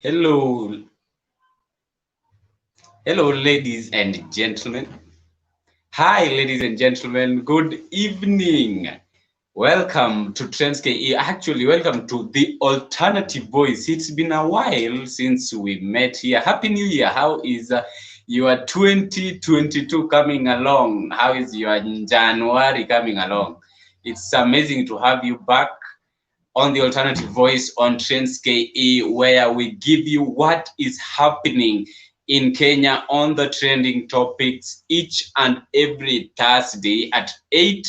Hello, hello, ladies and gentlemen. Hi, ladies and gentlemen. Good evening. Welcome to Trends KE. Actually, welcome to the Alternative Voice. It's been a while since we met here. Happy New Year. How is your 2022 coming along? How is your January coming along? It's amazing to have you back on the Alternative Voice on Trends KE, where we give you what is happening in Kenya on the trending topics each and every Thursday at 8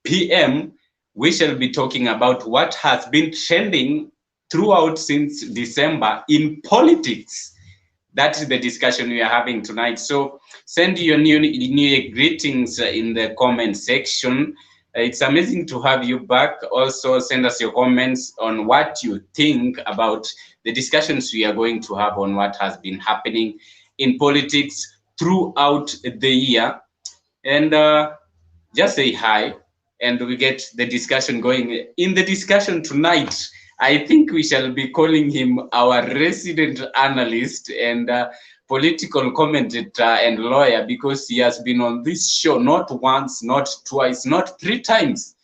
p.m. We shall be talking about what has been trending throughout since December in politics. That is the discussion we are having tonight. So send your new year greetings in the comment section. It's amazing to have you back. Also, send us your comments on what you think about the discussions we are going to have on what has been happening in politics throughout the year. And just say hi, and we get the discussion going. In the discussion tonight, I think we shall be calling him our resident analyst and political commentator and lawyer, because he has been on this show not once, not twice, not three times.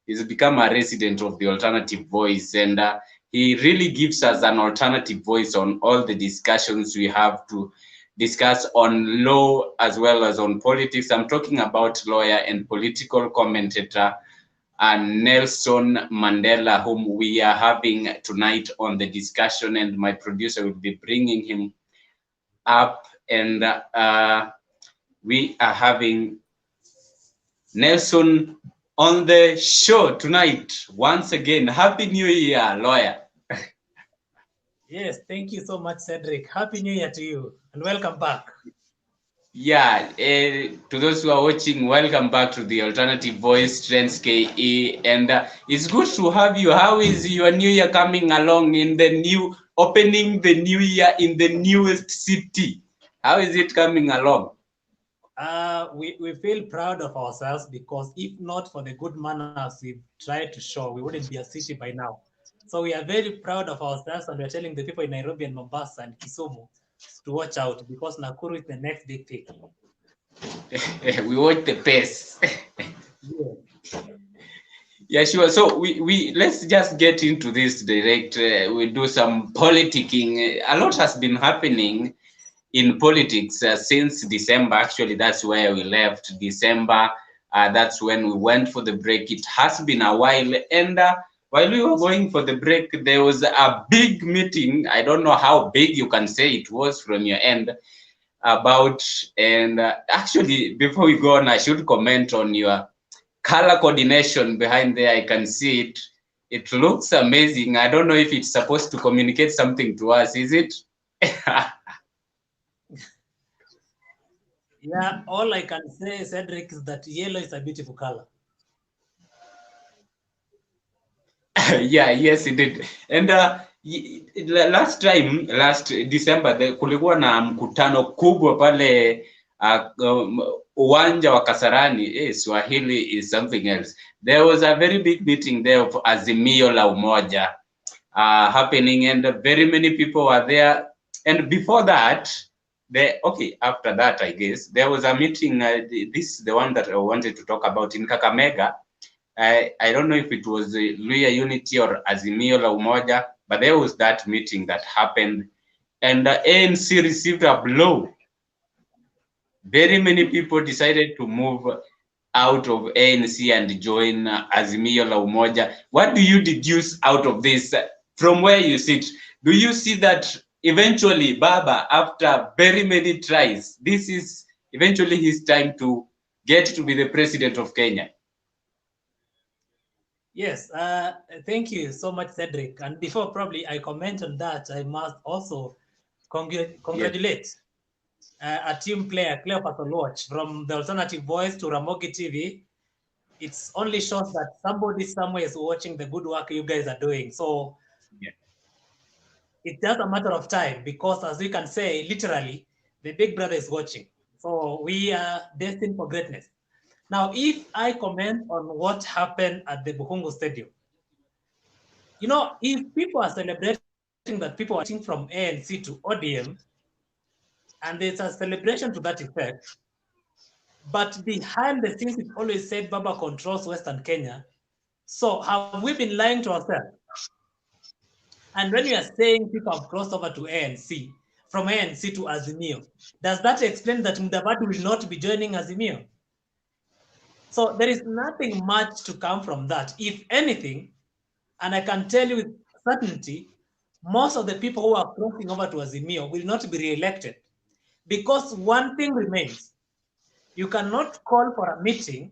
He's become a resident of the Alternative Voice, and he really gives us an alternative voice on all the discussions we have to discuss on law as well as on politics. I'm talking about lawyer and political commentator and Nelson Mandela, whom we are having tonight on the discussion, and my producer will be bringing him up. And we are having Nelson on the show tonight. Once again, Happy New Year, lawyer. Yes, thank you so much, Cedric. Happy New Year to you and welcome back. Yeah, to those who are watching, welcome back to the Alternative Voice Trends KE, and it's good to have you. How is your new year coming along in the new opening the new year in the newest city? How is it coming along? We feel proud of ourselves because if not for the good manners we've tried to show, we wouldn't be a city by now. So we are very proud of ourselves and we're telling the people in Nairobi and Mombasa and Kisumu to watch out because Nakuru is the next big thing. We watch the pace. Yeah. Yeah, sure. So we let's just get into this direct. We do some politicking. A lot has been happening in politics since December. Actually, that's where we left December. That's when we went for the break. It has been a while, and while we were going for the break, there was a big meeting. I don't know how big you can say it was from your end about. And actually, before we go on, I should comment on your color coordination behind there. I can see it. It looks amazing. I don't know if it's supposed to communicate something to us. Is it? Yeah, all I can say, Cedric, is that yellow is a beautiful color. Yeah, yes, it did. And last December, kulikuwa na mkutano kubwa pale uwanja wa Kasarani. Swahili is something else. There was a very big meeting there of Azimio la Umoja happening, and very many people were there. And before that, after that, I guess, there was a meeting. This is the one that I wanted to talk about in Kakamega. I don't know if it was Luya Unity or Azimio la Umoja, but there was that meeting that happened, and the ANC received a blow. Very many people decided to move out of ANC and join Azimio la Umoja. What do you deduce out of this from where you sit? Do you see that eventually Baba, after very many tries, this is eventually his time to get to be the president of Kenya? Yes, thank you so much, Cedric. And before probably I comment on that, I must also Yes. congratulate a team player, Cleopas Watch, from the Alternative Voice to Ramogi TV. It's only shows that somebody somewhere is watching the good work you guys are doing. So Yeah. it's just a matter of time because, as we can say, literally, the big brother is watching. So we are destined for greatness. Now, if I comment on what happened at the Buhungu Stadium, if people are celebrating that people are changing from ANC to ODM, and there's a celebration to that effect. But behind the scenes, it's always said Baba controls Western Kenya. So have we been lying to ourselves? And when we are saying people have crossed over to ANC, from ANC to Azimio, does that explain that Mudavadi will not be joining Azimio? So there is nothing much to come from that. If anything, and I can tell you with certainty, most of the people who are crossing over to Azimio will not be re-elected. Because one thing remains, you cannot call for a meeting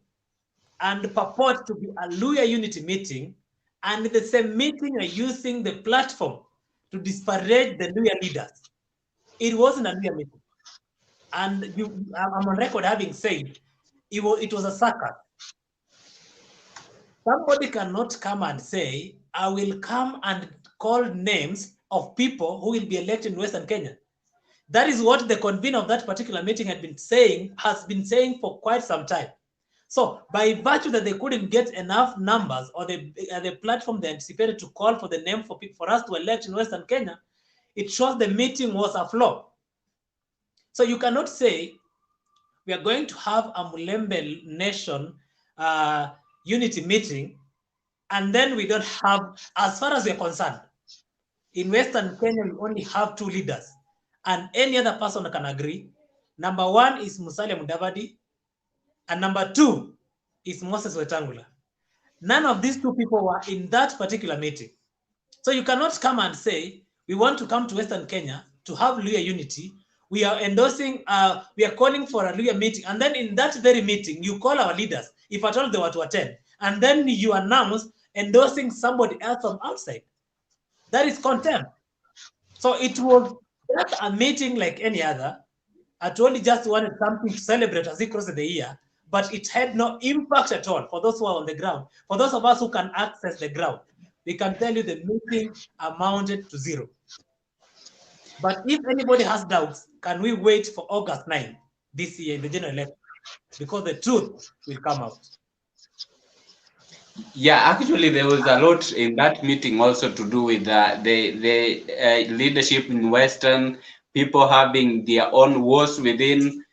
and purport to be a Luya unity meeting, and in the same meeting you're using the platform to disparage the Luya leaders. It wasn't a Luya meeting. And I'm on record having said it was a circus. Somebody cannot come and say, I will come and call names of people who will be elected in Western Kenya. That is what the convener of that particular meeting has been saying for quite some time. So by virtue that they couldn't get enough numbers, or the platform they anticipated to call for the name for us to elect in Western Kenya, it shows the meeting was a flop. So you cannot say we are going to have a Mulembe Nation unity meeting, and then we don't have, as far as we're concerned, in Western Kenya, we only have two leaders, and any other person can agree. Number one is Musalia Mudavadi, and number two is Moses Wetangula. None of these two people were in that particular meeting. So you cannot come and say, we want to come to Western Kenya to have Luya unity. We are endorsing, we are calling for a Luya meeting. And then in that very meeting, you call our leaders, if at all they were to attend. And then you announce endorsing somebody else from outside. That is contempt. So it was just a meeting like any other. I only just wanted something to celebrate as it crossed the year, but it had no impact at all for those who are on the ground. For those of us who can access the ground, we can tell you the meeting amounted to zero. But if anybody has doubts, can we wait for August 9 this year in the general election? Because the truth will come out. Yeah, actually, there was a lot in that meeting also to do with the leadership in Western, people having their own wars within.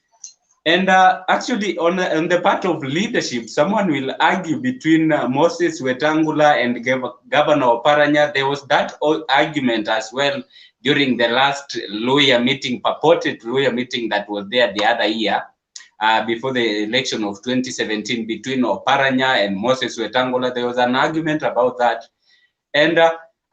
And actually, on the part of leadership, someone will argue between Moses Wetangula and Governor Oparanya. There was that argument as well during the last lawyer meeting, purported lawyer meeting that was there the other year, before the election of 2017, between Oparanya and Moses Wetangula. There was an argument about that. And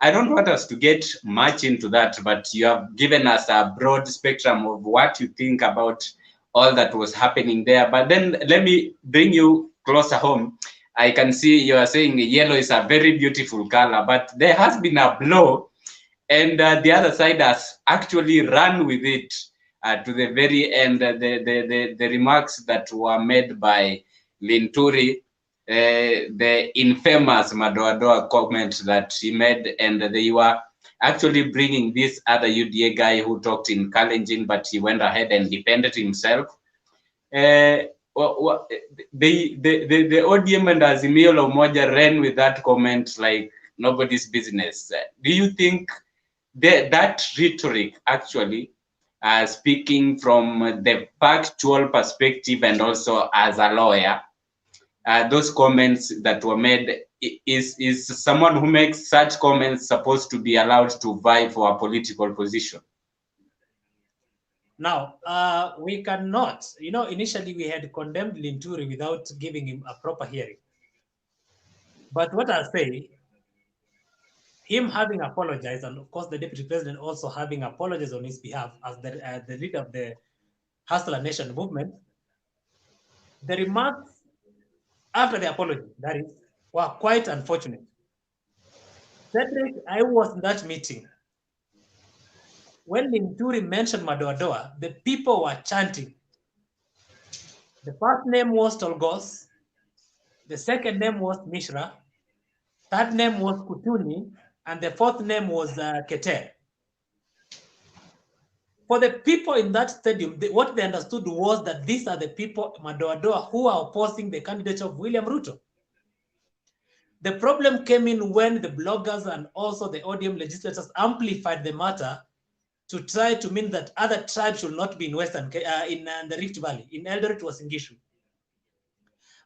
I don't want us to get much into that, but you have given us a broad spectrum of what you think about all that was happening there. But then let me bring you closer home. I can see you are saying yellow is a very beautiful color, but there has been a blow, and the other side has actually run with it to the very end. The remarks that were made by Linturi, the infamous Madoadoa comment that he made, and they were actually bringing this other UDA guy who talked in Kalenjin, but he went ahead and defended himself. The ODM and Azimio la Umoja ran with that comment like nobody's business. Do you think that rhetoric actually, speaking from the factual perspective and also as a lawyer, those comments that were made, is someone who makes such comments supposed to be allowed to vie for a political position? Now, we cannot, initially we had condemned Linturi without giving him a proper hearing. But what I'll say, him having apologized, and of course the deputy president also having apologized on his behalf as the leader of the Hustler Nation movement, the remarks after the apology, that is, were quite unfortunate. Cedrick, I was in that meeting. When Linturi mentioned Madoadoa, the people were chanting. The first name was Tolgos, the second name was Mishra, third name was Kutuni, and the fourth name was Keter. For the people in that stadium, what they understood was that these are the people, Madoadoa, who are opposing the candidature of William Ruto. The problem came in when the bloggers and also the ODM legislators amplified the matter to try to mean that other tribes should not be in the Rift Valley. In Eldoret was Ngishu.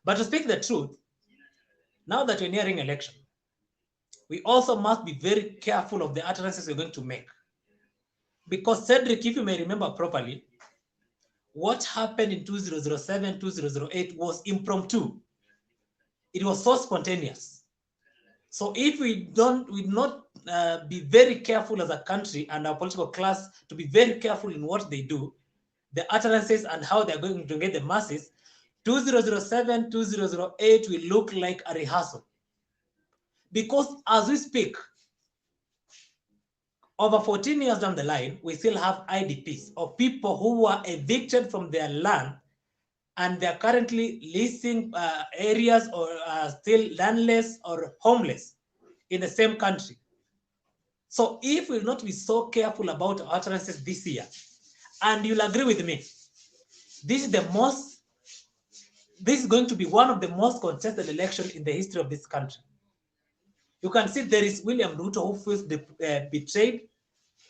But to speak the truth, now that we're nearing election, we also must be very careful of the utterances we're going to make. Because Cedrick, if you may remember properly, what happened in 2007, 2008 was impromptu. It was so spontaneous. So if we not be very careful as a country and our political class to be very careful in what they do, the utterances and how they're going to engage the masses, 2007, 2008 will look like a rehearsal. Because as we speak, over 14 years down the line, we still have IDPs or people who were evicted from their land and they're currently leasing areas or still landless or homeless in the same country. So if we'll not be so careful about our utterances this year, and you'll agree with me, this is going to be one of the most contested elections in the history of this country. You can see there is William Ruto who feels betrayed,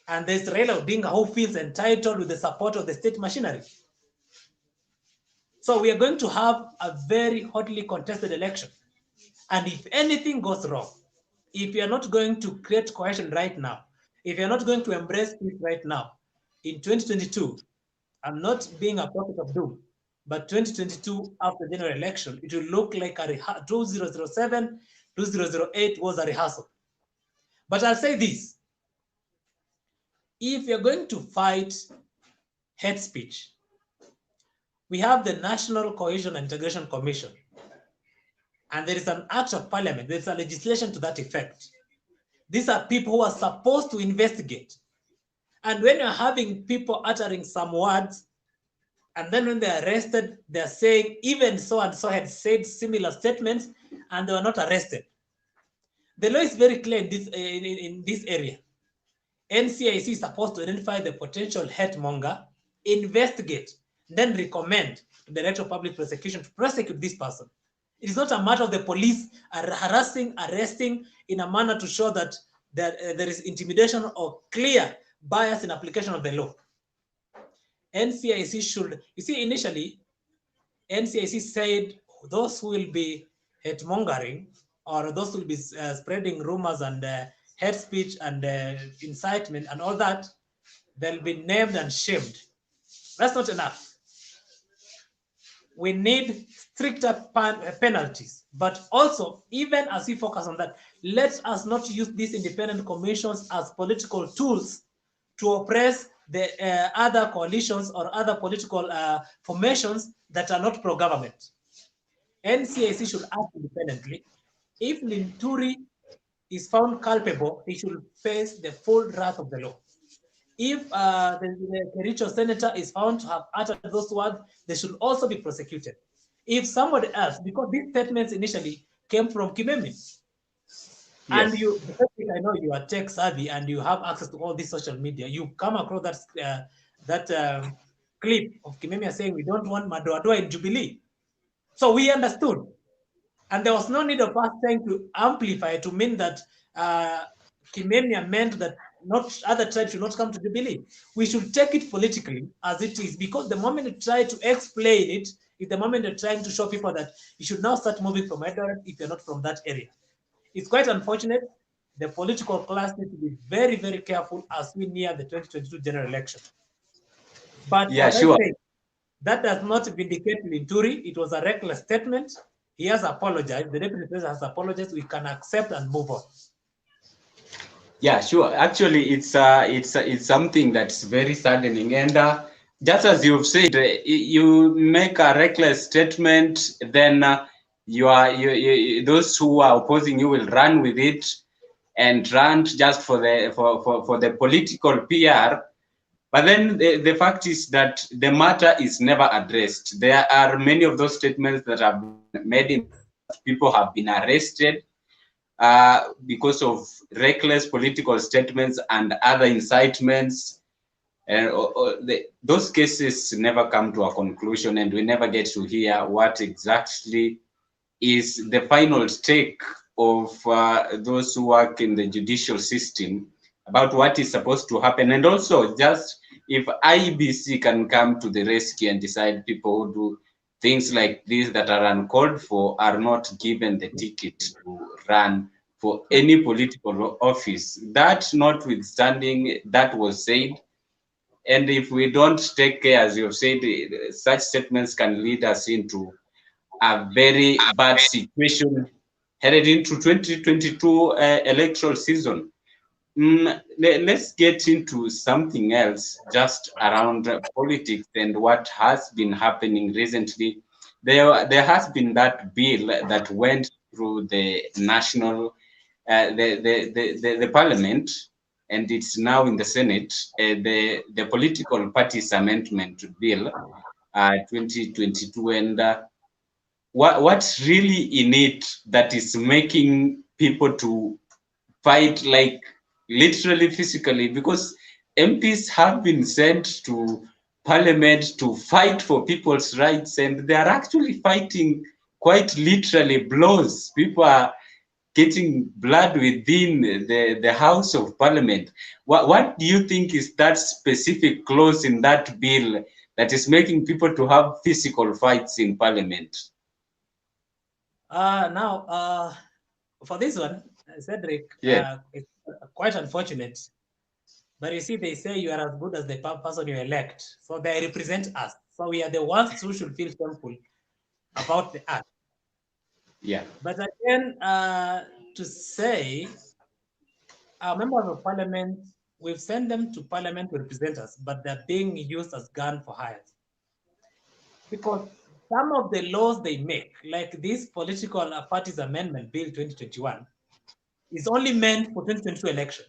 and there's Raila Odinga who feels entitled with the support of the state machinery. So we are going to have a very hotly contested election. And if anything goes wrong, if you're not going to create cohesion right now, if you're not going to embrace peace right now, in 2022, I'm not being a prophet of doom, but 2022 after the general election, it will look like 2007, 2008 was a rehearsal. But I'll say this, if you're going to fight hate speech, we have the National Cohesion and Integration Commission, and there is an act of parliament, there's a legislation to that effect. These are people who are supposed to investigate. And when you're having people uttering some words, and then when they're arrested, they're saying even so and so had said similar statements and they were not arrested. The law is very clear in this area. NCIC is supposed to identify the potential hate monger, investigate, then recommend to the Director of Public Prosecution to prosecute this person. It is not a matter of the police harassing, arresting in a manner to show that there is intimidation or clear bias in application of the law. NCIC should, you see, initially, NCIC said those who will be hate mongering or those who will be spreading rumors and hate speech and incitement and all that, they'll be named and shamed. That's not enough. We need stricter penalties, but also, even as we focus on that, let us not use these independent commissions as political tools to oppress the other coalitions or other political formations that are not pro-government. NCIC should act independently. If Linturi is found culpable, he should face the full wrath of the law. If the Kericho senator is found to have uttered those words, they should also be prosecuted. If somebody else, because these statements initially came from Kimemi, yes. And you, because I know you are tech savvy and you have access to all this social media, you come across that clip of Kimemi saying we don't want Madoadoa in Jubilee. So we understood. And there was no need of us trying to amplify to mean that Kimemi meant that not other tribes should not come to Jubilee. We should take it politically as it is, because the moment you try to explain it is the moment you're trying to show people that you should now start moving from Eldoret if you're not from that area. It's quite unfortunate. The political class needs to be very, very careful as we near the 2022 general election. But yeah, sure. That does not vindicate Linturi. It was a reckless statement. He has apologized. The deputy president has apologized. We can accept and move on. Yeah, sure. Actually, it's something that's very saddening. And just as you've said, you make a reckless statement, then those who are opposing you will run with it and run just for the political PR. But then the fact is that the matter is never addressed. There are many of those statements that have been made in people have been arrested because of reckless political statements and other incitements. Those cases never come to a conclusion, and we never get to hear what exactly is the final stake of those who work in the judicial system about what is supposed to happen, and also just if IBC can come to the rescue and decide people who do things like this that are uncalled for are not given the ticket to run for any political office. That notwithstanding, that was said, and if we don't take care, as you've said, such statements can lead us into a very bad situation headed into 2022 electoral season. Let's get into something else just around politics and what has been happening recently. There has been that bill that went through the national, the parliament, and it's now in the Senate. The political parties amendment bill, 2022, and what's really in it that is making people to fight, like literally physically, because MPs have been sent to parliament to fight for people's rights, and they are actually fighting quite literally blows. People are getting blood within the House of Parliament. What do you think is that specific clause in that bill that is making people to have physical fights in Parliament? Now, for this one, Cedric, Yes. it's quite unfortunate. But you see, they say you are as good as the person you elect. So they represent us. So we are the ones who should feel shameful about the act. Yeah. But again, to say, our members of parliament, we've sent them to parliament to represent us, but they're being used as gun for hire. Because some of the laws they make, like this political parties amendment bill 2021, is only meant for 2022 election.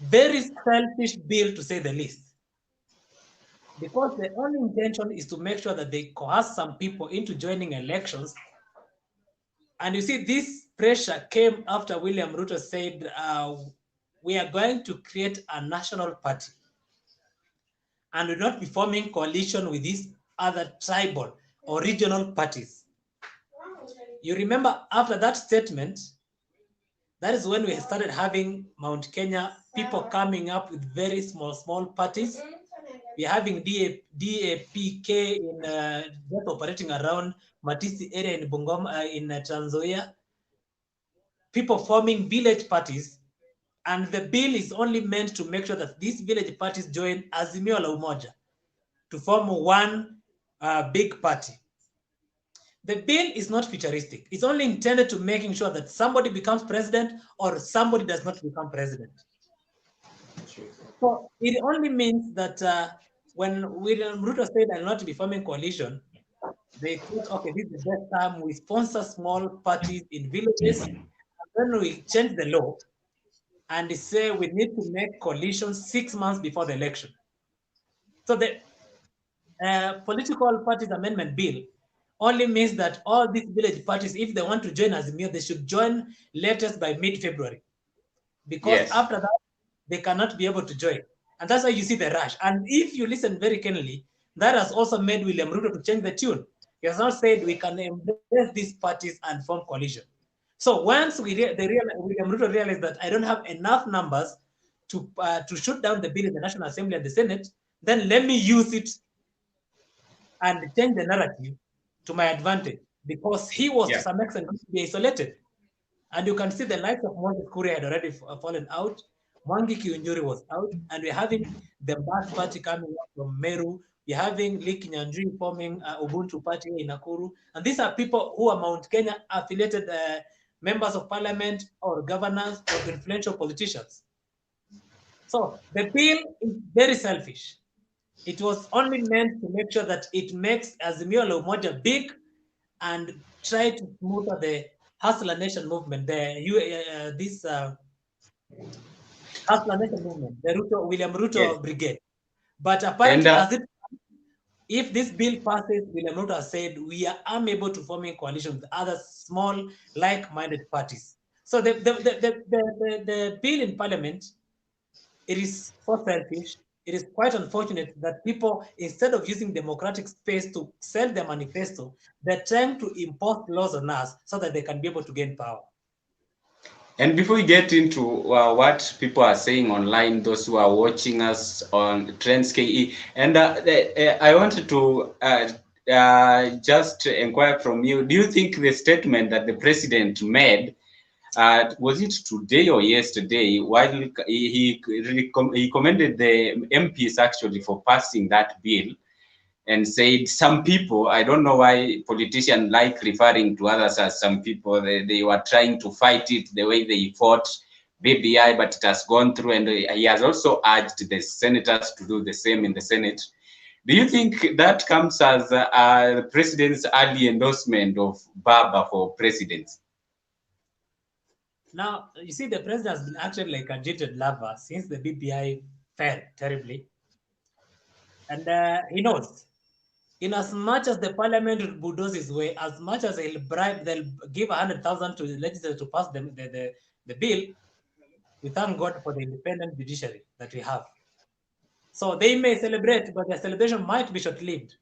Very selfish bill, to say the least. Because the only intention is to make sure that they coerce some people into joining elections. And you see, this pressure came after William Ruto said, we are going to create a national party and will not be forming coalition with these other tribal or regional parties. You remember after that statement, that is when we started having Mount Kenya, people coming up with very small parties. We're having DAPK in just operating around Matisi area in Bungoma, in Trans Nzoia. People forming village parties, and the bill is only meant to make sure that these village parties join Azimio la Umoja to form one big party. The bill is not futuristic. It's only intended to making sure that somebody becomes president or somebody does not become president. So it only means that when William Ruto said I'll not be forming coalition, they thought, okay, this is the best time we sponsor small parties in villages, and then we change the law and say we need to make coalitions 6 months before the election. So the political parties amendment bill only means that all these village parties, if they want to join Azimio, they should join latest by mid-February. Because Yes. after that, they cannot be able to join. And that's why you see the rush. And if you listen very keenly, that has also made William Ruto to change the tune. He has not said we can embrace these parties and form coalition. So once William Ruto realized that I don't have enough numbers to shoot down the bill in the National Assembly and the Senate, then let me use it and change the narrative to my advantage, because he was to some extent going to be isolated. And you can see the likes of Moses Kuria had already fallen out. Mwangi Kiunjuri was out, and we're having the Baath Party coming up from Meru. We're having Lee Kinyanjui forming Ubuntu Party in Nakuru. And these are people who are Mount Kenya affiliated members of parliament or governors or influential politicians. So the bill is very selfish. It was only meant to make sure that it makes Azimio la Umoja big and try to smother the Hustler Nation movement, this Hustler Nation movement, the William Ruto brigade. But apparently, if this bill passes, William Ruto has said we are unable to form a coalition with other small, like-minded parties. So the bill in Parliament, it is so selfish. It is quite unfortunate that people, instead of using democratic space to sell their manifesto, they're trying to impose laws on us so that they can be able to gain power. And before we get into what people are saying online, those who are watching us on Trends KE, and I wanted to just inquire from you, do you think the statement that the president made, was it today or yesterday, while he commended the MPs actually for passing that bill, and said some people, I don't know why politicians like referring to others as some people, they were trying to fight it the way they fought BBI, but it has gone through, and he has also urged the senators to do the same in the Senate. Do you think that comes as the president's early endorsement of Baba for presidency? Now, you see, the president has been actually like a jilted lover since the BBI failed terribly. And he knows, in as much as the parliament will bulldoze his way, as much as they'll give 100,000 to the legislature to pass the bill, we thank God for the independent judiciary that we have. So they may celebrate, but their celebration might be short-lived,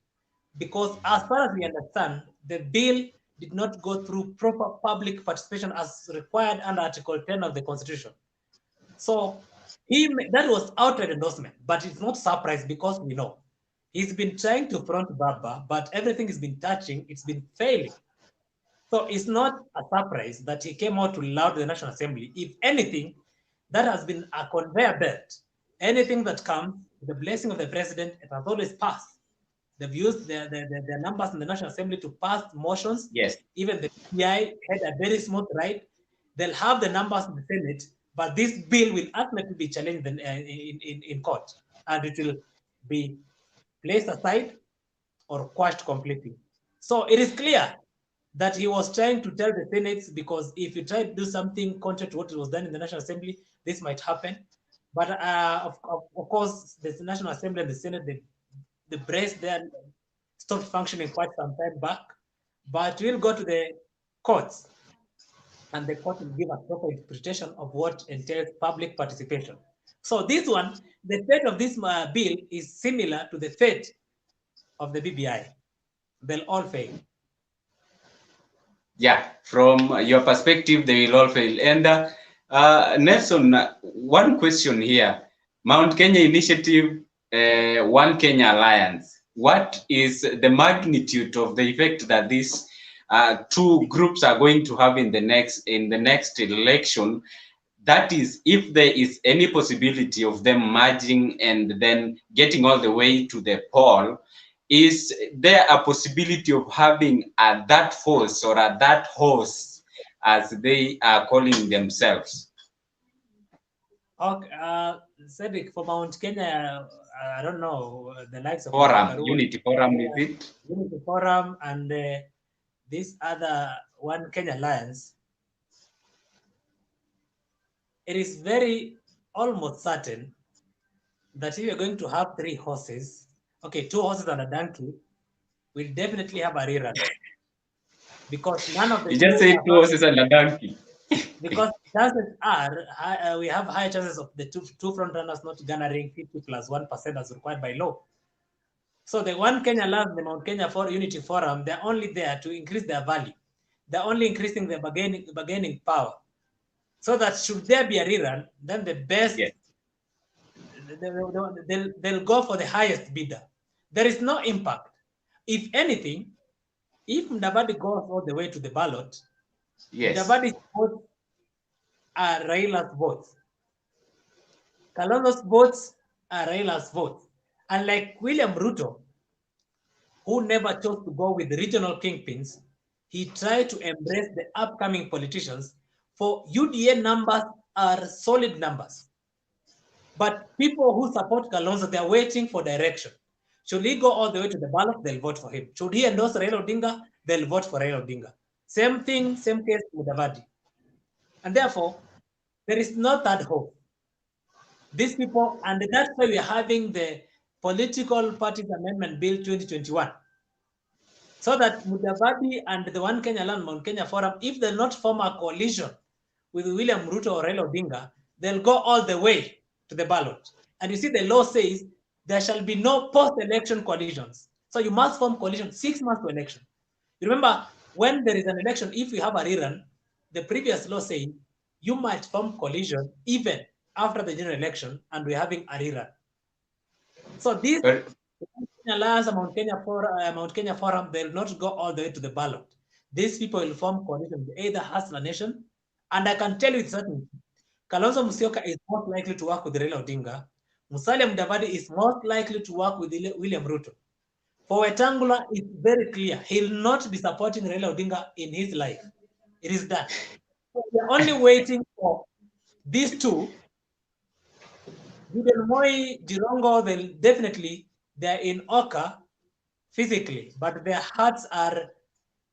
because as far as we understand, the bill did not go through proper public participation as required under Article 10 of the Constitution. So that was outright endorsement, but it's not surprise because we know he's been trying to front Baba, but everything he's been touching, it's been failing. So it's not a surprise that he came out to laud the National Assembly. If anything, that has been a conveyor belt. Anything that comes, the blessing of the president, it has always passed. They've used their numbers in the National Assembly to pass motions. Yes. Even the PI had a very smooth ride. They'll have the numbers in the Senate, but this bill will ultimately be challenged in court, and it will be placed aside or quashed completely. So it is clear that he was trying to tell the Senate, because if you try to do something contrary to what was done in the National Assembly, this might happen. But of course, the National Assembly and the Senate, the brace there stopped functioning quite some time back. But we'll go to the courts, and the court will give a proper interpretation of what entails public participation. So this one, the fate of this bill is similar to the fate of the BBI. They'll all fail. Yeah, from your perspective, they will all fail. And Nelson, one question here. Mount Kenya Initiative, One Kenya Alliance. What is the magnitude of the effect that these two groups are going to have in the next election? That is, if there is any possibility of them merging and then getting all the way to the poll, is there a possibility of having that force or that horse, as they are calling themselves? Okay, Cedrick, for Mount Kenya, I don't know the likes of Forum, Unity Forum, is it? Unity Forum and this other One Kenya Alliance. It is very almost certain that if you're going to have three horses, okay, two horses and a donkey, we'll definitely have a rerun. Because none of the You just say two horses and a donkey. Because chances are we have high chances of the two front runners not garnering 50 plus 1% as required by law. So the One Kenya Alliance, the Mount Kenya Unity Forum, they're only there to increase their value. They're only increasing their bargaining power. So that should there be a rerun, then the best, yes, they'll go for the highest bidder. There is no impact. If anything, if Mudavadi goes all the way to the ballot, yes, Mudavadi's votes are Raila's votes. Kalonzo's votes are Raila's votes. Unlike William Ruto, who never chose to go with the regional kingpins, he tried to embrace the upcoming politicians. For UDA numbers are solid numbers. But people who support Kalonzo, they're waiting for direction. Should he go all the way to the ballot, they'll vote for him. Should he endorse Raila Odinga, they'll vote for Raila Odinga. Same thing, same case with Mudavadi. And therefore, there is no third hope. These people, and that's why we're having the Political Parties Amendment Bill 2021. So that Mudavadi and the One Kenya Land, Mount Kenya Forum, if they'll not form a coalition with William Ruto or Raila Odinga, they'll go all the way to the ballot. And you see, the law says there shall be no post-election coalitions. So you must form coalition 6 months to election. You remember, when there is an election, if we have a rerun, the previous law says you might form coalition even after the general election, and we're having a rerun. So this Alliance and Mount Kenya Forum, they'll not go all the way to the ballot. These people will form coalition with either Hustler Nation, and I can tell you with certainty, Kalonzo Musyoka is most likely to work with Raila Odinga. Musalia Mudavadi is most likely to work with William Ruto. For Wetangula, it's very clear. He'll not be supporting Raila Odinga in his life. It is that. So we're only waiting for these two. Gideon Moi, Jirongo, they're in Oka physically, but their hearts are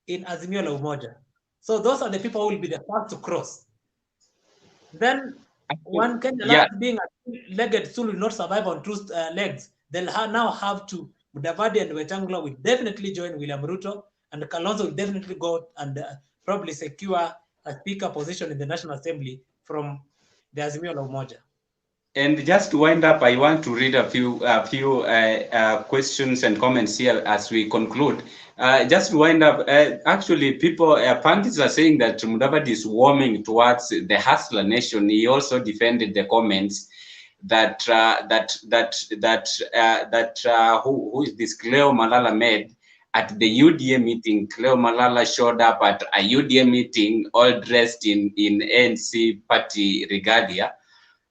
in Azimio la Umoja. So those are the people who will be the first to cross. Then one Kenya being a two-legged stool will not survive on two legs. They'll now have to, Mudavadi and Wetangula will definitely join William Ruto, and Kalonzo will definitely go and probably secure a speaker position in the National Assembly from the Azimio la Umoja. And just to wind up, I want to read a few questions and comments here as we conclude. Just to wind up, actually, people, pundits are saying that Mudavadi is warming towards the Hustler Nation. He also defended the comments that who is this Cleo Malala made at the UDA meeting. Cleo Malala showed up at a UDA meeting all dressed in ANC party regalia.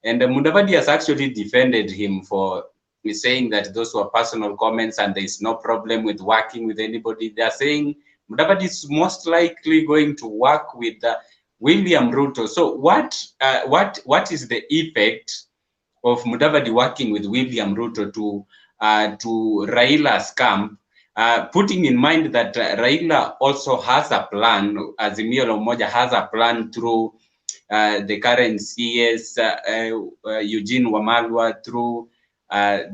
And Mudavadi has actually defended him for saying that those were personal comments and there is no problem with working with anybody. They are saying Mudavadi is most likely going to work with William Ruto. So what is the effect of Mudavadi working with William Ruto to Raila's camp? Putting in mind that Raila also has a plan, Azimio la Umoja has a plan through the current CS Eugene Wamalwa, through there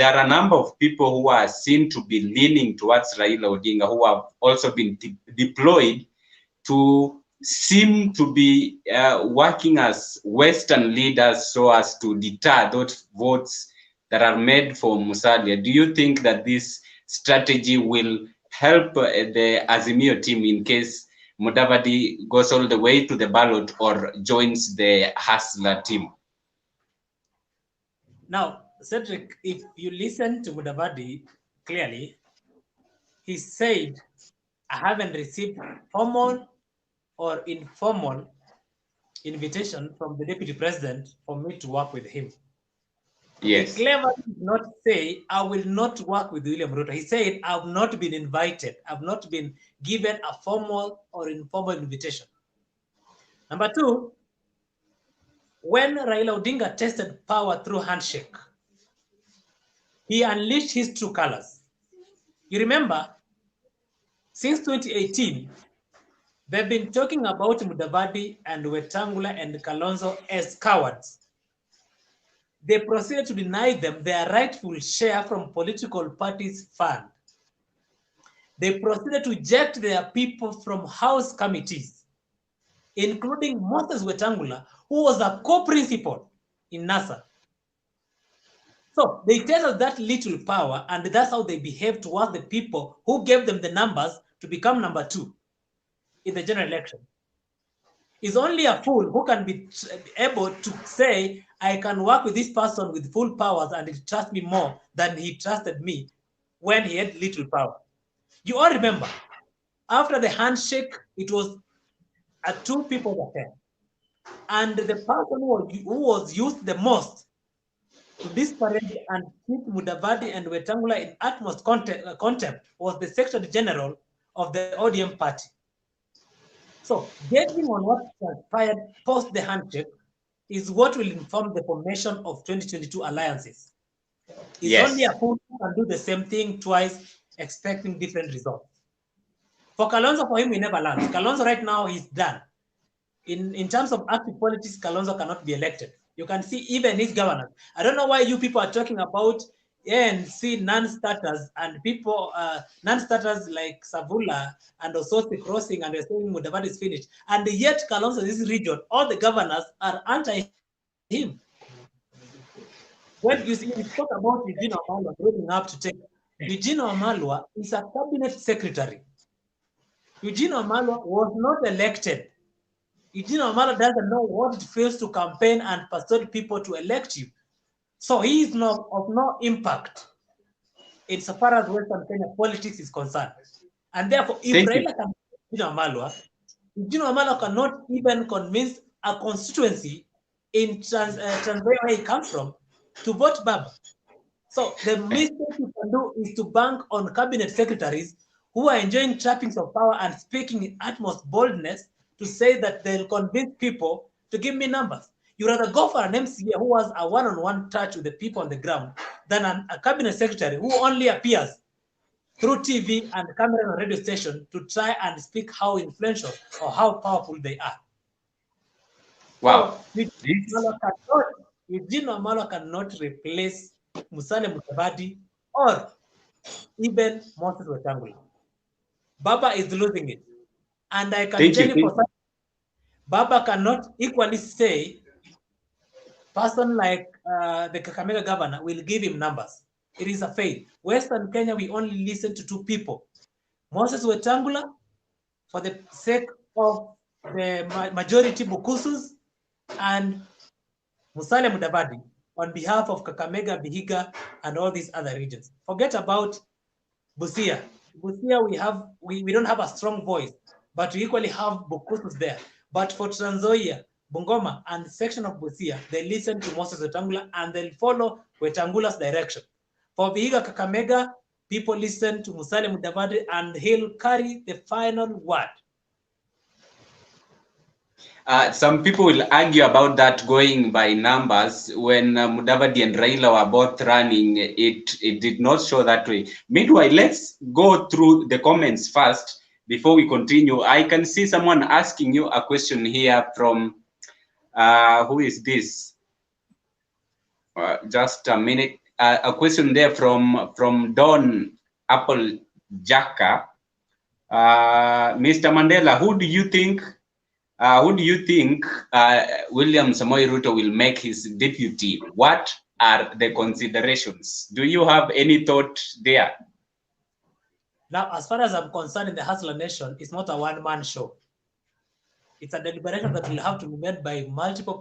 are a number of people who are seen to be leaning towards Raila Odinga, who have also been deployed to seem to be working as Western leaders so as to deter those votes that are made for Musalia. Do you think that this strategy will help the Azimio team in case Mudavadi goes all the way to the ballot or joins the Hustler team? Now, Cedric, if you listen to Mudavadi clearly, he said, I haven't received formal or informal invitation from the deputy president for me to work with him. Yes. He cleverly did not say, I will not work with William Ruto. He said, I've not been invited. I've not been given a formal or informal invitation. Number two, when Raila Odinga tested power through handshake, he unleashed his true colors. You remember, since 2018, they've been talking about Mudavadi and Wetangula and Kalonzo as cowards. They proceeded to deny them their rightful share from political parties' fund. They proceeded to eject their people from House committees, including Moses Wetangula, who was a co-principal in NASA. So they tell us that little power, and that's how they behave towards the people who gave them the numbers to become number 2 in the general election. It's only a fool who can be able to say, I can work with this person with full powers and he trusts me more than he trusted me when he had little power. You all remember, after the handshake, it was a 2 people affair. And the person who was used the most to disparage and keep Mudavadi and Wetangula in utmost contempt was the Secretary General of the ODM party. So, getting on what transpired post the handshake is what will inform the formation of 2022 alliances. It's only a fool who can do the same thing twice, expecting different results. For Kalonzo, for him, we never learned. Kalonzo right now, he's done. In terms of active politics, Kalonzo cannot be elected. You can see even his governance. I don't know why you people are talking about ANC non-starters and people, non-starters like Savula and Ososi crossing, and they're saying Mudavadi is finished. And yet Kalonzo, this region, all the governors are anti-him. When you see, we talk about Eugene Wamalwa growing up to take, Eugene Wamalwa is a cabinet secretary. Eugene Wamalwa was not elected Eugene Wamalwa doesn't know what it feels to campaign and persuade people to elect you. So he is of no impact insofar as Western Kenya politics is concerned. And therefore, if Thank you. Raila can Eugene Wamalwa cannot even convince a constituency in Tanzania where he comes from to vote Baba. So the mistake you can do is to bank on cabinet secretaries who are enjoying trappings of power and speaking in utmost boldness to say that they'll convince people to give me numbers. You rather go for an MCA who has a one-on-one touch with the people on the ground than a cabinet secretary who only appears through TV and camera and radio station to try and speak how influential or how powerful they are. Wow. So Eugene Wamalwa cannot replace Musalia Mudavadi or even Moses Wetangula. Baba is losing it. And I can tell you for certain, Baba cannot equally say person like the Kakamega governor will give him numbers. It is a faith. Western Kenya, we only listen to two people. Moses Wetangula, for the sake of the majority Bukusus, and Musalia Mudavadi on behalf of Kakamega, Vihiga, and all these other regions. Forget about Busia. Busia, we don't have a strong voice, but we equally have Bukusus there. But for Trans Nzoia, Bungoma, and section of Busia, they listen to Moses Wetangula and they'll follow Wetangula's direction. For Vihiga, Kakamega, people listen to Musalia Mudavadi and he'll carry the final word. Some people will argue about that going by numbers. When Mudavadi and Raila were both running, it did not show that way. Meanwhile, let's go through the comments first before we continue. I can see someone asking you a question here from, who is this? Just a minute. A question there from Don Apple Jaka. Mr. Mandela, who do you think William Samoei Ruto will make his deputy? What are the considerations? Do you have any thought there? Now, as far as I'm concerned, in the Hustler Nation, it's not a one-man show. It's a deliberation that will have to be made by multiple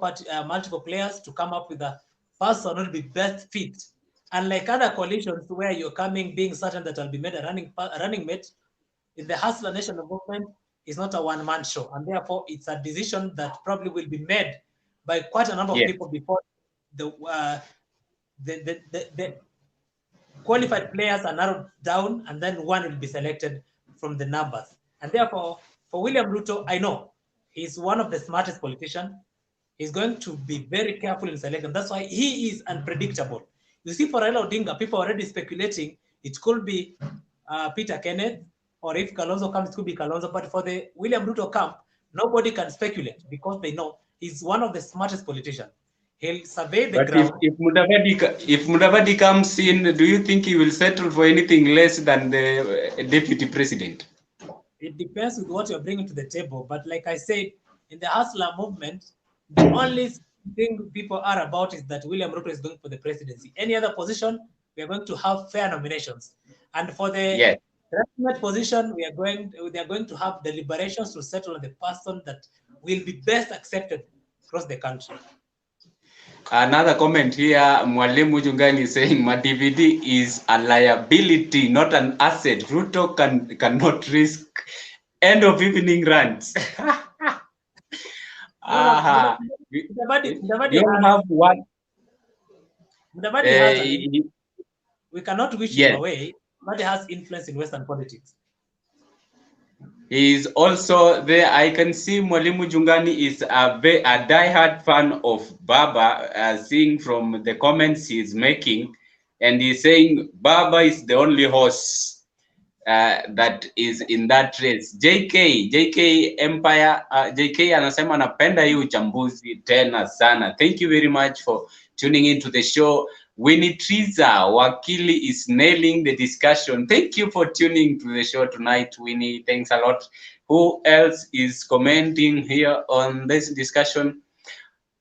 players to come up with a person who will be best fit. Unlike other coalitions where you're being certain that I'll be made a running mate, in the Hustler Nation movement, it's not a one-man show, and therefore it's a decision that probably will be made by quite a number of people before the qualified players are narrowed down, and then one will be selected from the numbers. And therefore, for William Ruto, I know he's one of the smartest politicians. He's going to be very careful in selection. That's why he is unpredictable. You see, for Raila Odinga, people are already speculating it could be Peter Kenneth, or if Kalonzo comes, it could be Kalonzo. But for the William Ruto camp, nobody can speculate because they know he's one of the smartest politicians. He'll survey the ground. If Mudavadi comes in, do you think he will settle for anything less than the deputy president? It depends with what you're bringing to the table. But like I said, in the Hustler movement, the only thing people are about is that William Ruto is going for the presidency. Any other position, we are going to have fair nominations. And for the president position, they are going to have deliberations to settle on the person that will be best accepted across the country. Another comment here, Mwalimu Jungani is saying my DVD is a liability, not an asset. Ruto cannot risk end of evening rants. We cannot wish him away, but he has influence in Western politics. He is also there. I can see Mwalimu Jungani is a diehard fan of Baba, seeing from the comments he's making, and he's saying Baba is the only horse that is in that race. JK Empire, JK anasema anapenda hii uchambuzi tena sana. Thank you very much for tuning into the show. Winnie Triza, Wakili is nailing the discussion. Thank you for tuning to the show tonight, Winnie. Thanks a lot. Who else is commenting here on this discussion?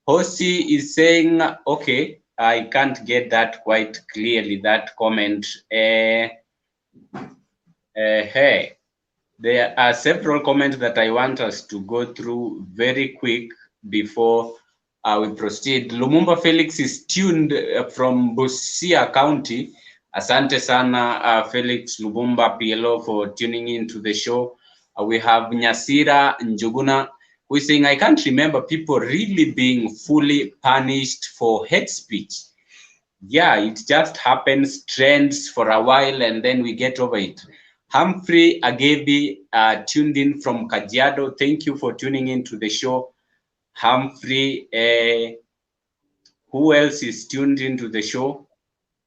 Hosi is saying, okay, I can't get that quite clearly, that comment. Hey. There are several comments that I want us to go through very quick before we proceed. Lumumba Felix is tuned from Busia County. Asante sana, Felix Lumumba PLO, for tuning in to the show. We have Nyasira Njuguna, who is saying, I can't remember people really being fully punished for hate speech. Yeah, it just happens, trends for a while, and then we get over it. Humphrey Agebi tuned in from Kajiado. Thank you for tuning in to the show, Humphrey. Who else is tuned into the show?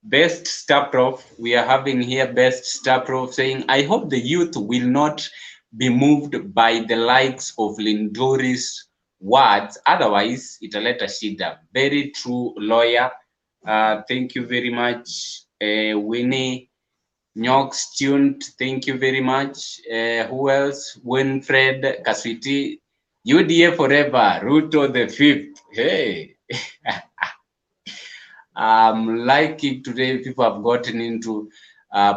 Best Star Prof. We are having here Best Star Prof saying, I hope the youth will not be moved by the likes of Lindori's words. Otherwise, italeta shida. Very true lawyer. Thank you very much. Winnie Nyox tuned. Thank you very much. Who else? Winfred Kaswiti. UDA forever. Ruto the fifth. Hey. Liking today people have gotten into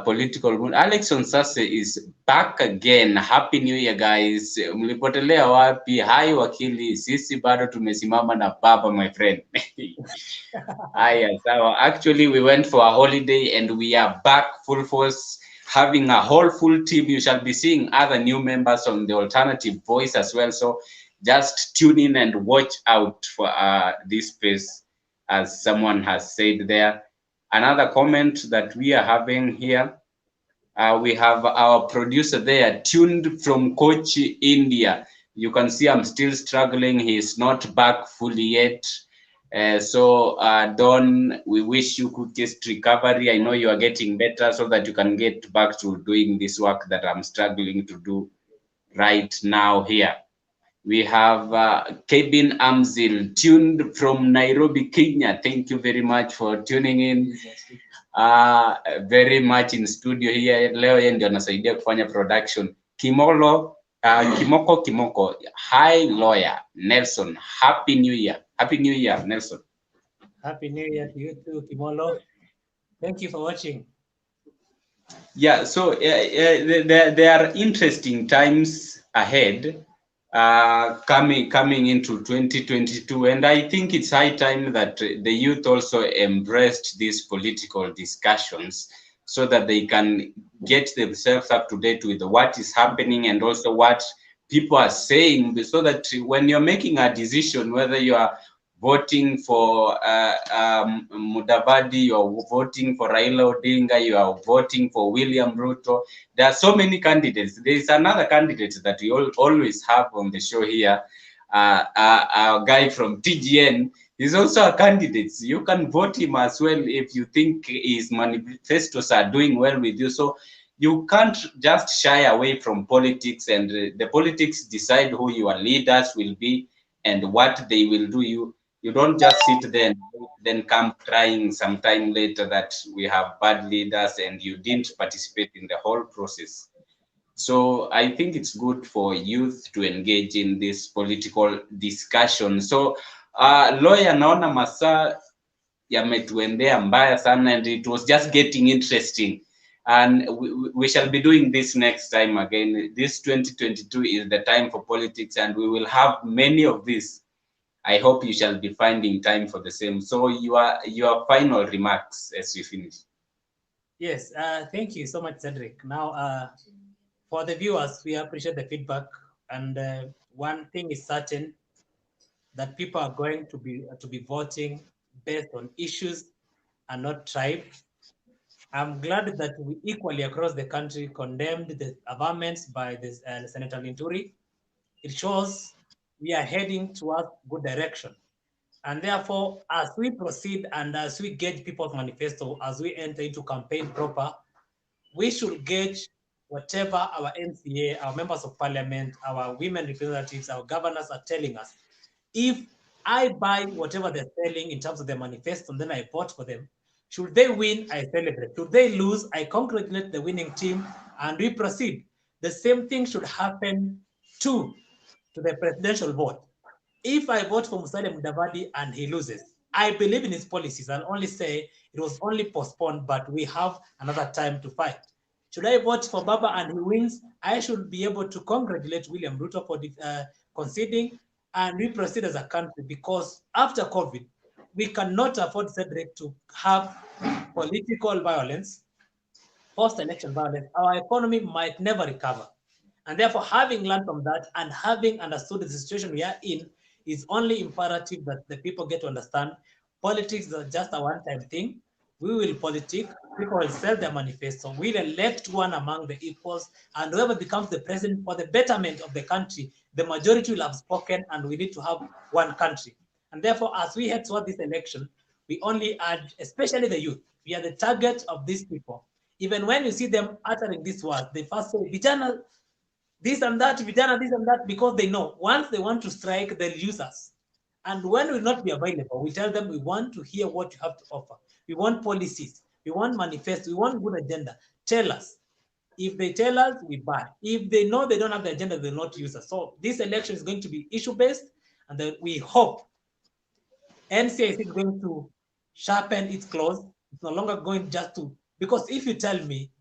political mood. Alex Onsase is back again. Happy New Year guys. Mlipotelea wapi? Hai wakili, sisi bado tumesimama na baba, my friend. Aya, sawa. Actually, we went for a holiday and we are back full force, having a whole full team. You shall be seeing other new members on the alternative voice as well. So just tune in and watch out for this space, as someone has said there. Another comment that we are having here, we have our producer there, tuned from Kochi, India. You can see I'm still struggling. He's not back fully yet. Don, we wish you quickest recovery. I know you are getting better so that you can get back to doing this work that I'm struggling to do right now here. We have Kevin Amzil tuned from Nairobi, Kenya. Thank you very much for tuning in. Very much in studio here. Leo yeye ndio anasaidia kufanya production. Kimoko. Hi lawyer Nelson. Happy New Year. Happy New Year, Nelson. Happy New Year to you too, Kimolo. Thank you for watching. Yeah, so there are interesting times ahead coming into 2022, and I think it's high time that the youth also embraced these political discussions so that they can get themselves up to date with what is happening and also what people are saying, so that when you're making a decision, whether you are voting for Mudavadi, you are voting for Raila Odinga, you are voting for William Ruto. There are so many candidates. There is another candidate that we always have on the show here, a guy from TGN. He's also a candidate. You can vote him as well if you think his manifestos are doing well with you. So you can't just shy away from politics, and the politics decide who your leaders will be and what they will do. You don't just sit there and then come crying sometime later that we have bad leaders and you didn't participate in the whole process. So I think it's good for youth to engage in this political discussion. So lawyer, naona masaa yametuendea mbaya sana, and it was just getting interesting. And we shall be doing this next time again. This 2022 is the time for politics, and we will have many of these. I hope you shall be finding time for the same. So your final remarks as we finish. Yes, thank you so much, Cedric. Now, for the viewers, we appreciate the feedback, and one thing is certain, that people are going to be voting based on issues and not tribe. I'm glad that we equally across the country condemned the amendments by this, Senator Linturi. It shows we are heading towards good direction. And therefore, as we proceed and as we gauge people's manifesto, as we enter into campaign proper, we should gauge whatever our MCA, our members of parliament, our women representatives, our governors are telling us. If I buy whatever they're selling in terms of their manifesto and then I vote for them, should they win, I celebrate. Should they lose, I congratulate the winning team and we proceed. The same thing should happen to the presidential vote. If I vote for Musalia Mudavadi and he loses, I believe in his policies and only say it was only postponed, but we have another time to fight. Should I vote for Baba and he wins, I should be able to congratulate William Ruto for conceding, and we proceed as a country, because after COVID, we cannot afford, Cedric, to have political violence, post-election violence. Our economy might never recover. And therefore, having learned from that and having understood the situation we are in, is only imperative that the people get to understand politics is just a one-time thing. We will politic, people will sell their manifesto, we'll elect one among the equals, and whoever becomes the president for the betterment of the country, the majority will have spoken, and we need to have one country. And therefore, as we head toward this election, we only urge, especially the youth, we are the target of these people. Even when you see them uttering these words, they first say, Vijana, this and that, Vijana, this and that, because they know once they want to strike, they'll use us. And when we will not be available, we tell them we want to hear what you have to offer. We want policies, we want manifesto, we want good agenda. Tell us. If they tell us, we buy. If they know they don't have the agenda, they'll not use us. So this election is going to be issue-based, and then we hope NCIC is going to sharpen its claws. It's no longer going just to, because if you tell me,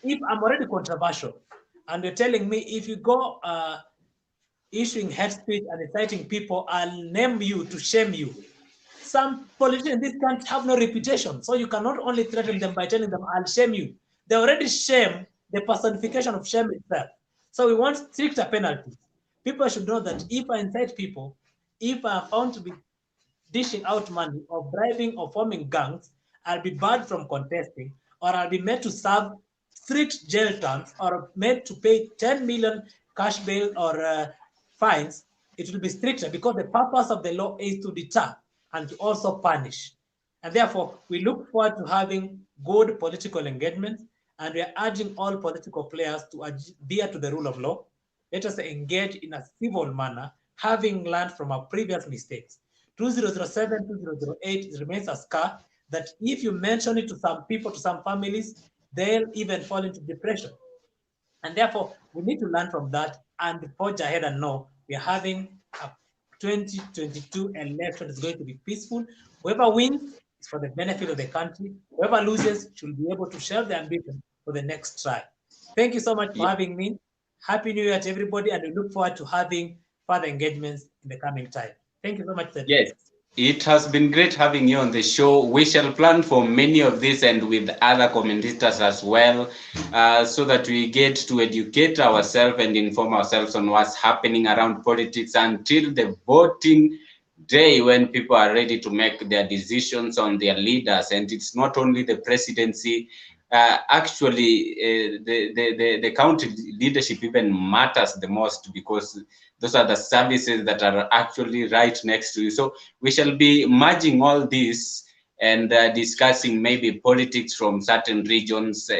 if I'm already controversial, and you're telling me if you go issuing hate speech and inciting people, I'll name you to shame you. Some politicians in this country have no reputation, so you cannot only threaten them by telling them, I'll shame you. They already shame, the personification of shame itself. So we want stricter penalties. People should know that if I incite people, if I am found to be dishing out money or bribing or forming gangs, I'll be barred from contesting, or I'll be made to serve strict jail terms, or made to pay 10 million cash bail or fines. It will be stricter, because the purpose of the law is to deter and to also punish. And therefore, we look forward to having good political engagement, and we are urging all political players to adhere to the rule of law. Let us engage in a civil manner, having learned from our previous mistakes. 2007, 2008 remains a scar that if you mention it to some people, to some families, they'll even fall into depression. And therefore, we need to learn from that and forge ahead and know we are having a 2022 election is going to be peaceful. Whoever wins is for the benefit of the country. Whoever loses should be able to share the ambition for the next try. Thank you so much for having me. Happy New Year to everybody, and we look forward to having further engagements in the coming time. Thank you so much, Cedric. Yes, it has been great having you on the show. We shall plan for many of these and with other commentators as well, so that we get to educate ourselves and inform ourselves on what's happening around politics until the voting day, when people are ready to make their decisions on their leaders. And it's not only the presidency. Actually, the county leadership even matters the most, because those are the services that are actually right next to you. So we shall be merging all this and discussing maybe politics from certain regions,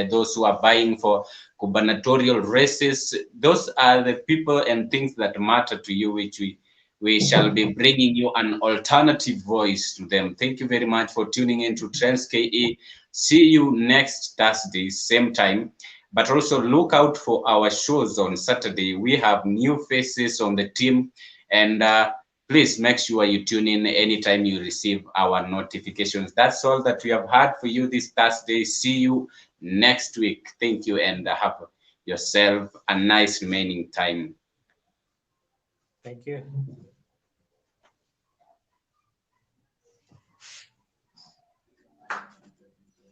those who are vying for gubernatorial races. Those are the people and things that matter to you, which we shall be bringing you an alternative voice to them. Thank you very much for tuning in to Trends KE. See you next Thursday, same time. But also look out for our shows on Saturday. We have new faces on the team, and please make sure you tune in anytime you receive our notifications. That's all that we have had for you this Thursday. See you next week. Thank you, and have yourself a nice remaining time. Thank you.